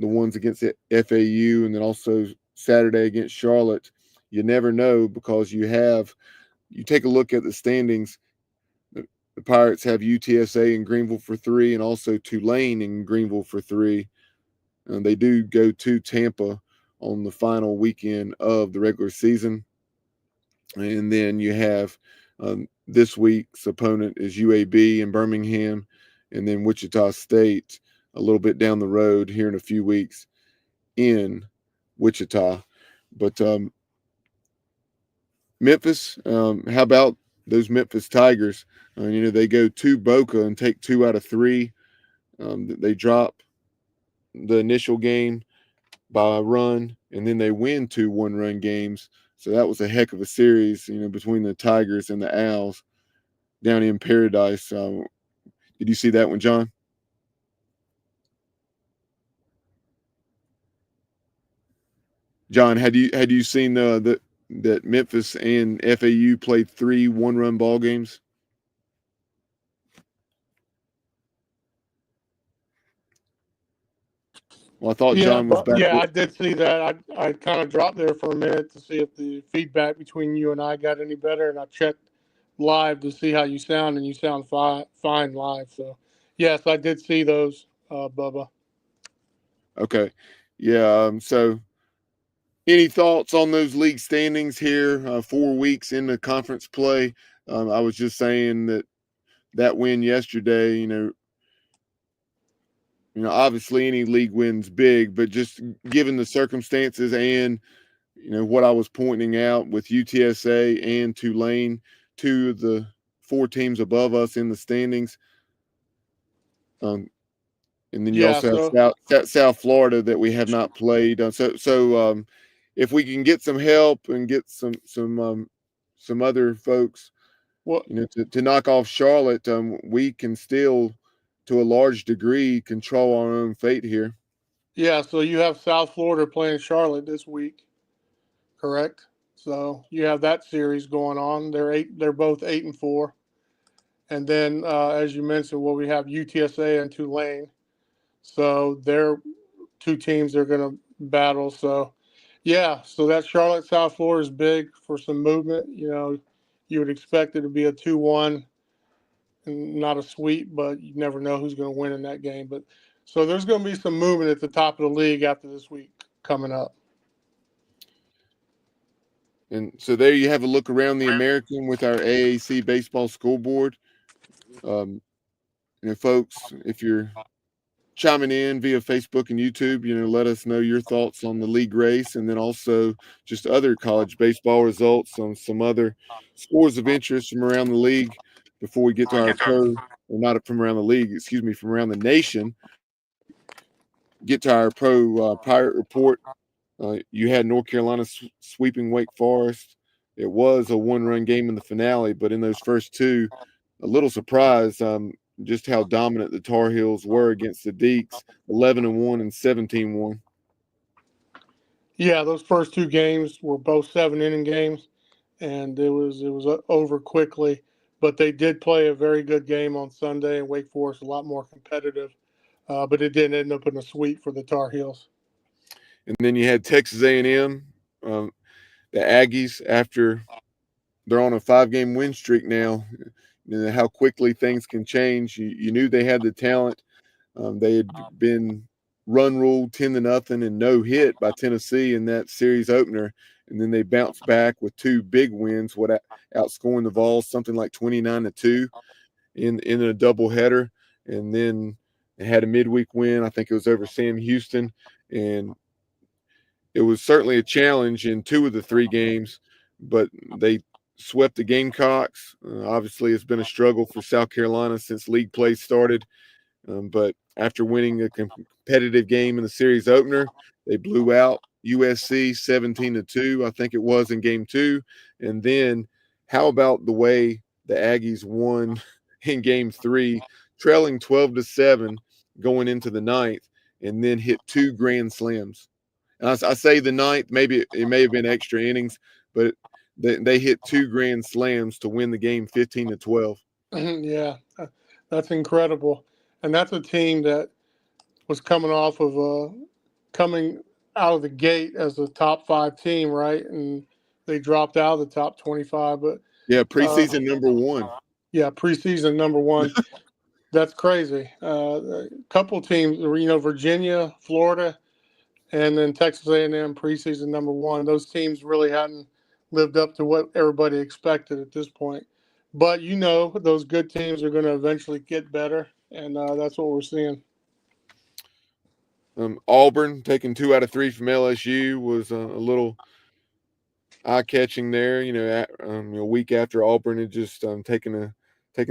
the ones against FAU and then also Saturday against Charlotte, you never know, because you take a look at the standings. The Pirates have UTSA in Greenville for 3 and also Tulane in Greenville for 3. And they do go to Tampa on the final weekend of the regular season. And then you have this week's opponent is UAB in Birmingham, and then Wichita State a little bit down the road here in a few weeks in Wichita. But Memphis, how about those Memphis Tigers? They go to Boca and take 2 out of 3. They drop the initial game by a run, and then they win 2 one-run games. So that was a heck of a series, between the Tigers and the Owls down in Paradise. Did you see that one, John? John, had you seen that Memphis and FAU played 3 one-run ball games? Well, I thought John was back. I did see that. I kind of dropped there for a minute to see if the feedback between you and I got any better, and I checked live to see how you sound, and you sound fine live. So, yes, I did see those, Bubba. Okay, yeah. So, any thoughts on those league standings here? 4 weeks into conference play. I was just saying that win yesterday, obviously any league win's big, but just given the circumstances and what I was pointing out with UTSA and Tulane, 2 of the 4 teams above us in the standings. And then you Yeah, also have South Florida that we have not played. So if we can get some help and get some other folks, well, to knock off Charlotte, we can still, to a large degree, control our own fate here. yeah. So you have South Florida playing Charlotte this week, correct? So you have that series going on. They're both 8-4, and then as you mentioned, we have UTSA and Tulane. So they're 2 teams they're going to battle. So, yeah, so that Charlotte South Florida is big for some movement. You would expect it to be a 2-1 and not a sweep, but you never know who's going to win in that game. But so there's going to be some movement at the top of the league after this week coming up. And so there you have a look around the American with our AAC baseball scoreboard. Um, folks, if you're chiming in via Facebook and YouTube, let us know your thoughts on the league race, and then also just other college baseball results on some other scores of interest from around the league before we get to our or not from around the league, excuse me, from around the nation. Get to our Pirate report. You had North Carolina sweeping Wake Forest. It was a one-run game in the finale, but in those first two, a little surprised just how dominant the Tar Heels were against the Deacs, 11-1 and 17-1. Yeah, those first two games were both 7-inning games, and it was over quickly. But they did play a very good game on Sunday, and Wake Forest a lot more competitive. But it didn't end up in a sweep for the Tar Heels. And then you had Texas A&M, the Aggies, after they're on a 5-game win streak now. How quickly things can change. You knew they had the talent. They had been run ruled 10-0 and no hit by Tennessee in that series opener, and then they bounced back with two big wins, outscoring the Vols something like 29-2 in a doubleheader, and then they had a midweek win. I think it was over Sam Houston, and it was certainly a challenge in two of the three games, but they swept the Gamecocks. Obviously, it's been a struggle for South Carolina since league play started. But after winning a competitive game in the series opener, they blew out USC 17-2, I think it was, in game two. And then how about the way the Aggies won in game three, trailing 12-7 going into the ninth, and then hit two grand slams. And I say the ninth, maybe it may have been extra innings, but they hit two grand slams to win the game 15-12. Yeah, that's incredible. And that's a team that was coming off of coming out of the gate as a top 5 team, right? And they dropped out of the top 25. But Yeah, preseason number one. yeah, preseason number one. That's crazy. A couple teams, Virginia, Florida, and then Texas A&M preseason number one. Those teams really hadn't lived up to what everybody expected at this point. But those good teams are going to eventually get better, and that's what we're seeing. Auburn taking 2 out of 3 from LSU was a little eye-catching there. A week after Auburn had just taken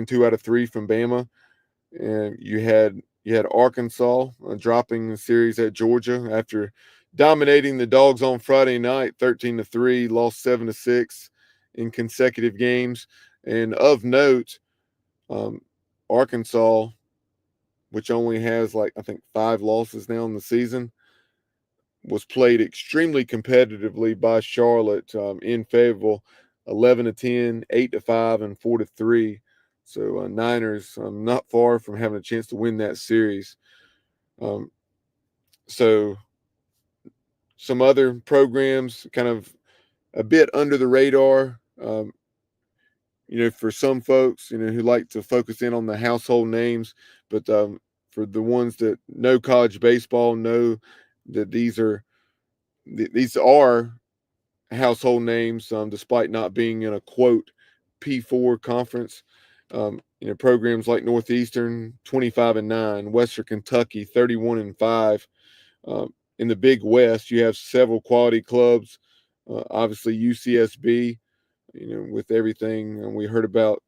2 out of 3 from Bama, and you had Arkansas dropping the series at Georgia after dominating the Dogs on Friday night, 13-3, lost 7-6 in consecutive games. And of note, Arkansas, which only has I think 5 losses now in the season, was played extremely competitively by Charlotte in Fayetteville, 11-10, 8-5, and 4-3. So Niners not far from having a chance to win that series. So some other programs kind of a bit under the radar. For some folks, who like to focus in on the household names, but for the ones that know college baseball, know that these are household names, despite not being in a quote P4 conference. Programs like Northeastern 25-9, Western Kentucky 31-5. In the Big West, you have several quality clubs. Obviously, UCSB, with everything we heard about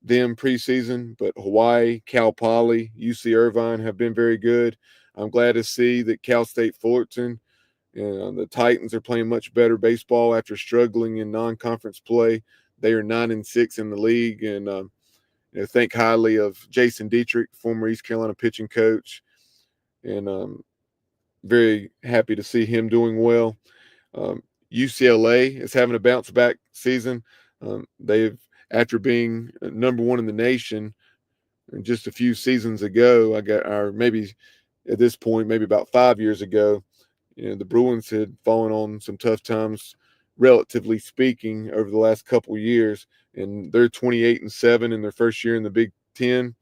them preseason, but Hawaii, Cal Poly, UC Irvine have been very good. I'm glad to see that Cal State Fullerton and the Titans are playing much better baseball after struggling in non-conference play. They are 9-6 in the league, and think highly of Jason Dietrich, former East Carolina pitching coach, and very happy to see him doing well. UCLA is having a bounce back season. They've, after being number one in the nation just a few seasons ago, or maybe at this point, maybe about 5 years ago, the Bruins had fallen on some tough times, relatively speaking, over the last couple of years, and they're 28-7 in their first year in the Big Ten.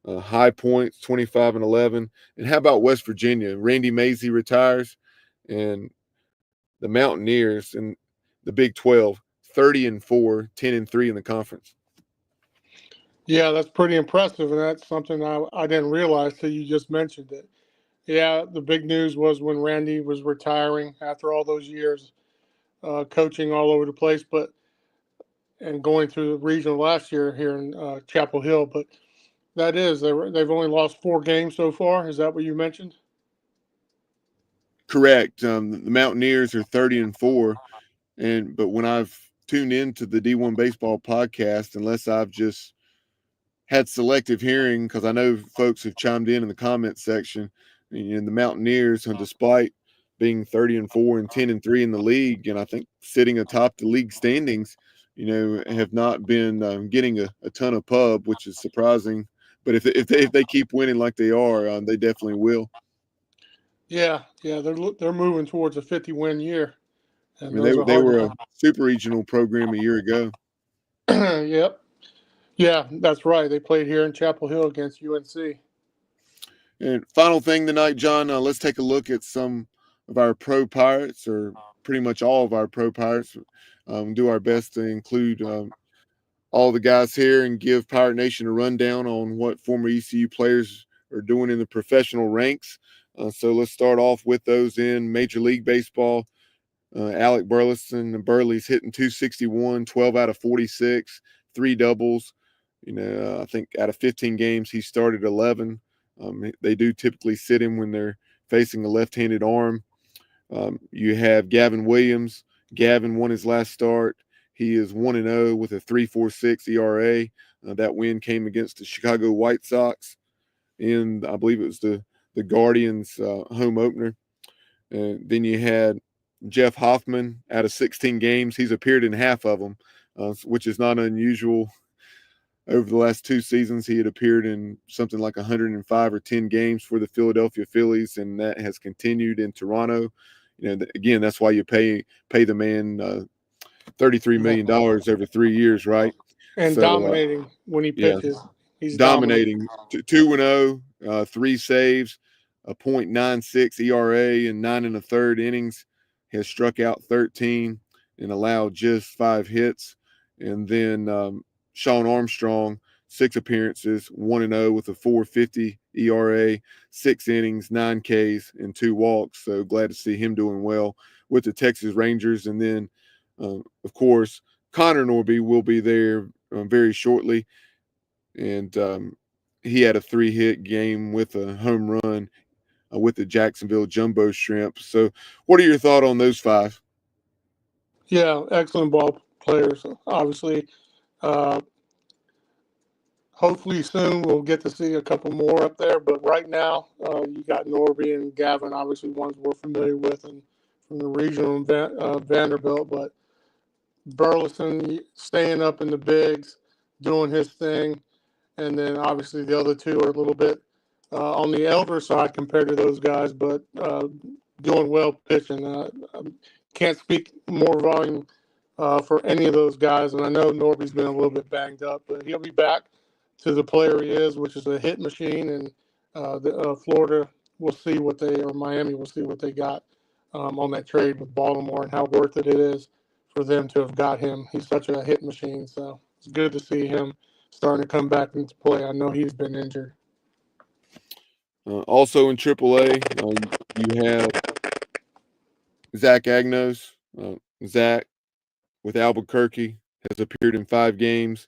High Points 25-11. And how about West Virginia? Randy Mazey retires, and the Mountaineers in the Big 12, 30-4, 10-3 in the conference. Yeah, that's pretty impressive, and that's something I didn't realize till you just mentioned it. Yeah, the big news was when Randy was retiring after all those years coaching all over the place, but and going through the regional last year here in Chapel Hill. But they've only lost 4 games so far. Is that what you mentioned? Correct. The Mountaineers are 30-4, but when I've tuned into the D1 Baseball podcast, unless I've just had selective hearing, because I know folks have chimed in the comment section, and the Mountaineers, and despite being 30-4 and 10-3 in the league, and I think sitting atop the league standings, have not been getting a ton of pub, which is surprising. But if they keep winning like they are, they definitely will. Yeah, they're moving towards a 50-win year, I and mean, those are they hard were to a super regional program a year ago. come. Yep. Yeah, that's right. They played here in Chapel Hill against UNC. And final thing tonight, John, let's take a look at some of our pro Pirates, or pretty much all of our pro Pirates. Do our best to include all the guys here and give Pirate Nation a rundown on what former ECU players are doing in the professional ranks. So let's start off with those in Major League Baseball. Alec Burleson, Burley's hitting 261, 12 out of 46, 3 doubles. I think out of 15 games, he started 11. They do typically sit him when they're facing a left-handed arm. You have Gavin Williams. Gavin won his last start. He is 1-0 with a 3.46 ERA. That win came against the Chicago White Sox, and I believe it was the Guardians home opener. Then you had Jeff Hoffman. Out of 16 games, he's appeared in half of them, which is not unusual. Over the last 2 seasons, he had appeared in something like 105 or 10 games for the Philadelphia Phillies, and that has continued in Toronto. Again, that's why you pay the man $33 million over 3 years, right? And So, dominating when he yeah, pitches. He's dominating. dominating. 2-0, 3 saves, a .96 ERA in 9 1/3 innings. Has struck out 13 and allowed just 5 hits. And then Sean Armstrong, 6 appearances, 1-0 with a 4.50 ERA, 6 innings, 9 Ks, and 2 walks. So glad to see him doing well with the Texas Rangers. And then, of course, Connor Norby will be there very shortly. And he had a 3-hit game with a home run with the Jacksonville Jumbo Shrimp. So, what are your thoughts on those 5? Yeah, excellent ball players. Obviously, uh, hopefully soon we'll get to see a couple more up there. But right now, you got Norby and Gavin, obviously ones we're familiar with, and from the regional Vanderbilt. But Burleson staying up in the bigs, doing his thing, and then obviously the other two are a little bit on the elder side compared to those guys, but doing well pitching. I can't speak more volume for any of those guys, and I know Norby's been a little bit banged up, but he'll be back to the player he is, which is a hit machine. And Florida will see what or Miami will see what they got on that trade with Baltimore and how worth it is for them to have got him. He's such a hit machine, so it's good to see him starting to come back into play. I know he's been injured. Also in AAA, you have Zach Agnos. Zach with Albuquerque has appeared in 5 games.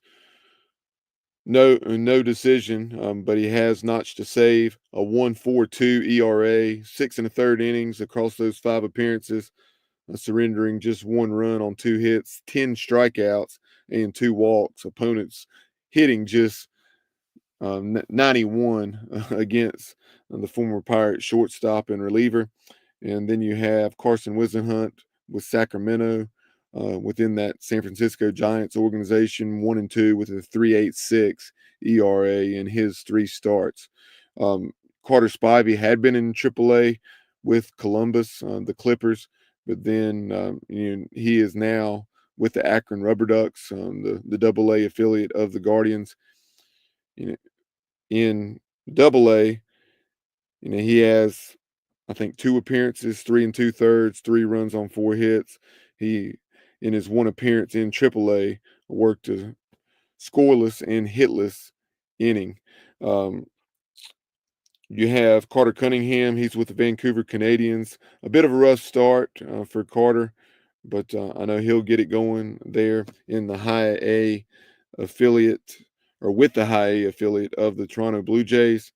No decision, but he has notched a save, a 1.42 ERA, 6 1/3 innings across those 5 appearances, surrendering just 1 run on 2 hits, 10 strikeouts, and 2 walks. Opponents hitting just 91 against the former Pirate shortstop and reliever. And then you have Carson Wisenhunt with Sacramento within that San Francisco Giants organization, 1-2 with a 3.86 ERA in his 3 starts. Carter Spivey had been in AAA with Columbus, the Clippers, but then he is now with the Akron Rubber Ducks, the AA affiliate of the Guardians. In AA, he has, I think, 2 appearances, 3 2/3, 3 runs on 4 hits. He, in his 1 appearance in AAA, worked scoreless and hitless inning. Um, you have Carter Cunningham. He's with the Vancouver Canadians. A bit of a rough start for Carter, but I know he'll get it going there in the high A affiliate, or with the high A affiliate of the Toronto Blue Jays.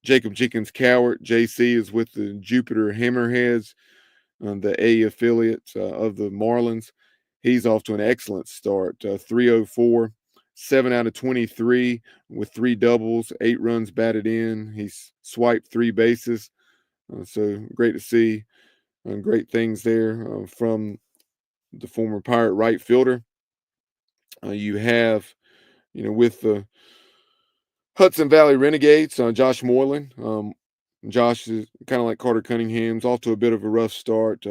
Jacob Jenkins Cowart, JC, is with the Jupiter Hammerheads, the A affiliate of the Marlins. He's off to an excellent start. 304, 7 out of 23 with 3 doubles, 8 runs batted in. He's swiped 3 bases. So great to see great things there from the former Pirate right fielder. You have, with the Hudson Valley Renegades, Josh Moylan. Josh is kind of like Carter Cunningham's, off to a bit of a rough start.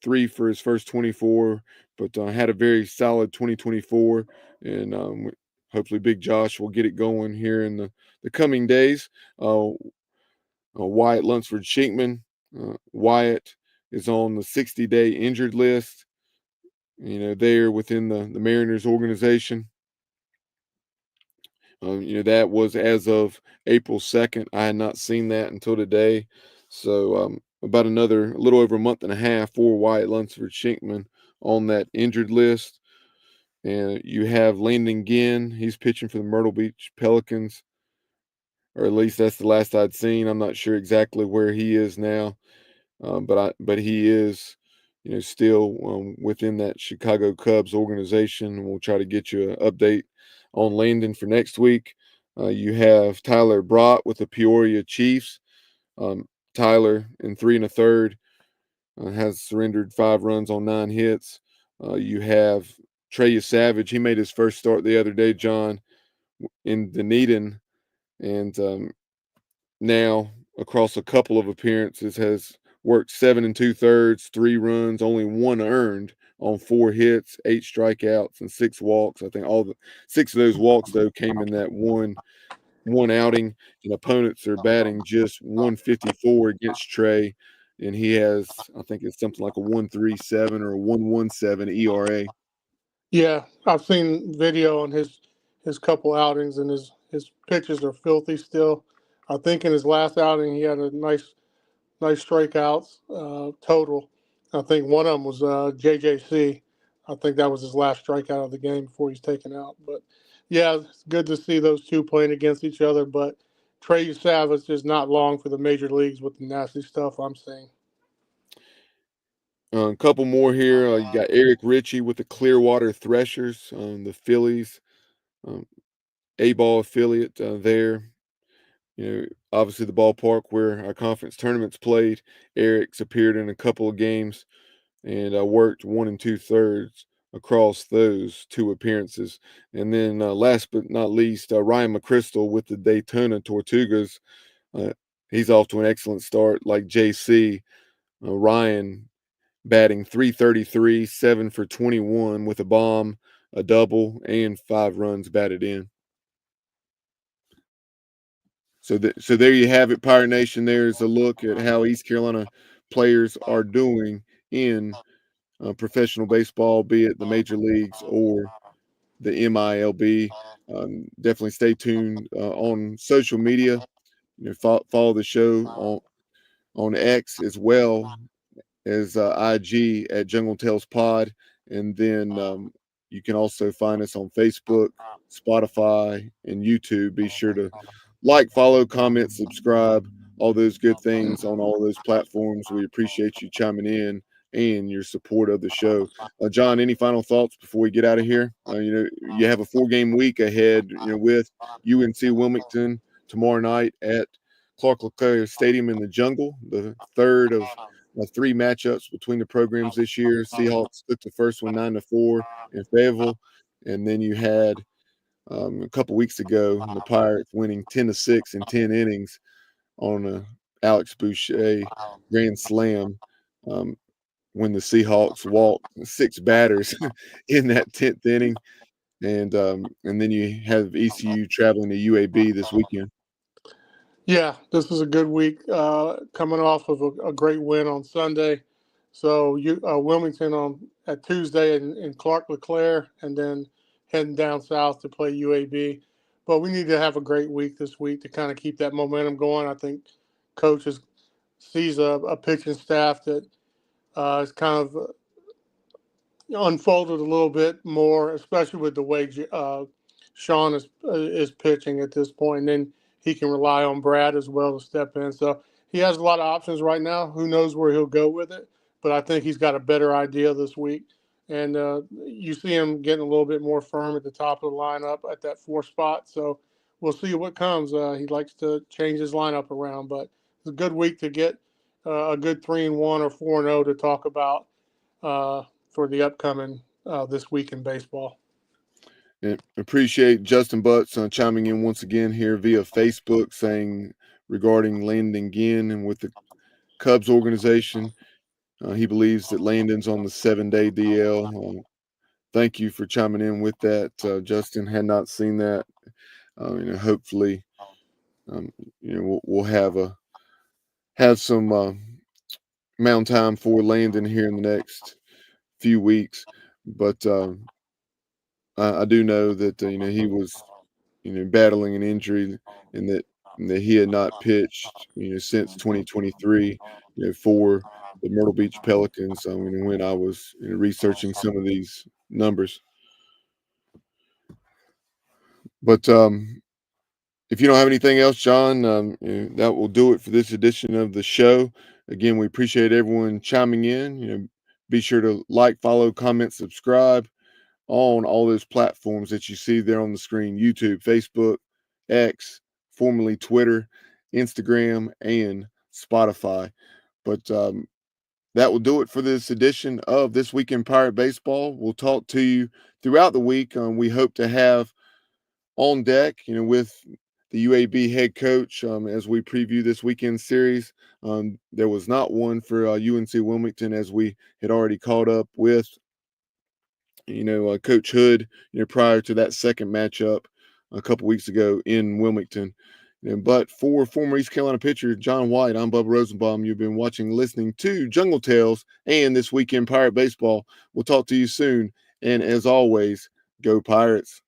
3 for his first 24, but had a very solid 2024. And hopefully Big Josh will get it going here in the coming days. Wyatt Lunsford Sheikman. Wyatt is on the 60-day injured list, there within the Mariners organization. That was as of April 2nd. I had not seen that until today. So about a little over a month and a half for Wyatt Lunsford Sheikman on that injured list. And you have Landon Ginn. He's pitching for the Myrtle Beach Pelicans, or at least that's the last I'd seen. I'm not sure exactly where he is now, but he is, still within that Chicago Cubs organization. We'll try to get you an update on Landon for next week. You have Tyler Brott with the Peoria Chiefs. Tyler, in 3 1/3, has surrendered 5 runs on 9 hits. You have Trey Savage. He made his first start the other day, John, in Dunedin, and now across a couple of appearances has worked 7 2/3, 3 runs, only 1 earned on 4 hits, 8 strikeouts, and 6 walks. I think all the 6 of those walks though came in that one outing, and opponents are batting just 154 against Trey, and he has, I think it's something like a 1.37 or a 1.17 ERA. Yeah, I've seen video on his couple outings, and his pitches are filthy still. I think in his last outing he had a nice strikeouts total. I think one of them was JJC. I think that was his last strikeout of the game before he's taken out. But yeah, it's good to see those two playing against each other. But Trey Savage is not long for the major leagues with the nasty stuff I'm seeing. A couple more here. You got Eric Ritchie with the Clearwater Threshers, the Phillies A-ball affiliate there. Obviously the ballpark where our conference tournaments played. Eric's appeared in a couple of games, and I worked 1 2/3 across those 2 appearances. And then last but not least, Ryan McChrystal with the Daytona Tortugas. He's off to an excellent start, like JC. Ryan batting .333, 7 for 21 with a bomb, a double, and 5 runs batted in. So there you have it, Pirate Nation. There's a look at how East Carolina players are doing in professional baseball, be it the major leagues or the MILB. Definitely stay tuned on social media. Follow the show on X as well as IG at Jungle Tales Pod, and then you can also find us on Facebook, Spotify, and YouTube. Be sure to like, follow, comment, subscribe, all those good things on all those platforms. We appreciate you chiming in and your support of the show. John, any final thoughts before we get out of here? You have a 4-game week ahead, with UNC Wilmington tomorrow night at Clark LeClaire Stadium in the Jungle, the third of 3 matchups between the programs this year. Seahawks took the first one 9-4 in Fayetteville, and then you had a couple weeks ago the Pirates winning 10-6 in 10 innings on a Alex Boucher grand slam, when the Seahawks walked 6 batters in that 10th inning, and then you have ECU traveling to UAB this weekend. Yeah, this was a good week, coming off of a great win on Sunday. So Wilmington at Tuesday in Clark LeClaire, and then heading down south to play UAB. But we need to have a great week this week to kind of keep that momentum going. I think coaches sees a pitching staff that is kind of unfolded a little bit more, especially with the way Sean is pitching at this point. And then he can rely on Brad as well to step in. So he has a lot of options right now. Who knows where he'll go with it? But I think he's got a better idea this week. And you see him getting a little bit more firm at the top of the lineup at that 4th spot. So we'll see what comes. He likes to change his lineup around, but it's a good week to get a good 3-1 or 4-0 to talk about for the upcoming this week in baseball. And appreciate Justin Butts chiming in once again here via Facebook, saying regarding Landon Ginn and with the Cubs organization, he believes that Landon's on the 7-day DL. Thank you for chiming in with that, Justin. Had not seen that. Hopefully, we'll have some mound time for Landon here in the next few weeks. But I do know that he was battling an injury, and that he had not pitched since 2023 for the Myrtle Beach Pelicans. When I was researching some of these numbers. But if you don't have anything else, John, that will do it for this edition of the show. Again, we appreciate everyone chiming in. Be sure to like, follow, comment, subscribe on all those platforms that you see there on the screen: YouTube, Facebook, X, formerly Twitter, Instagram, and Spotify. But that will do it for this edition of This Week in Pirate Baseball. We'll talk to you throughout the week. We hope to have on deck, with the UAB head coach as we preview this weekend series. There was not one for UNC Wilmington, as we had already caught up with Coach Hood, prior to that second matchup a couple weeks ago in Wilmington. But for former East Carolina pitcher John White, I'm Bubba Rosenbaum. You've been watching, listening to Jungle Tales and This Week in Pirate Baseball. We'll talk to you soon. And as always, go Pirates.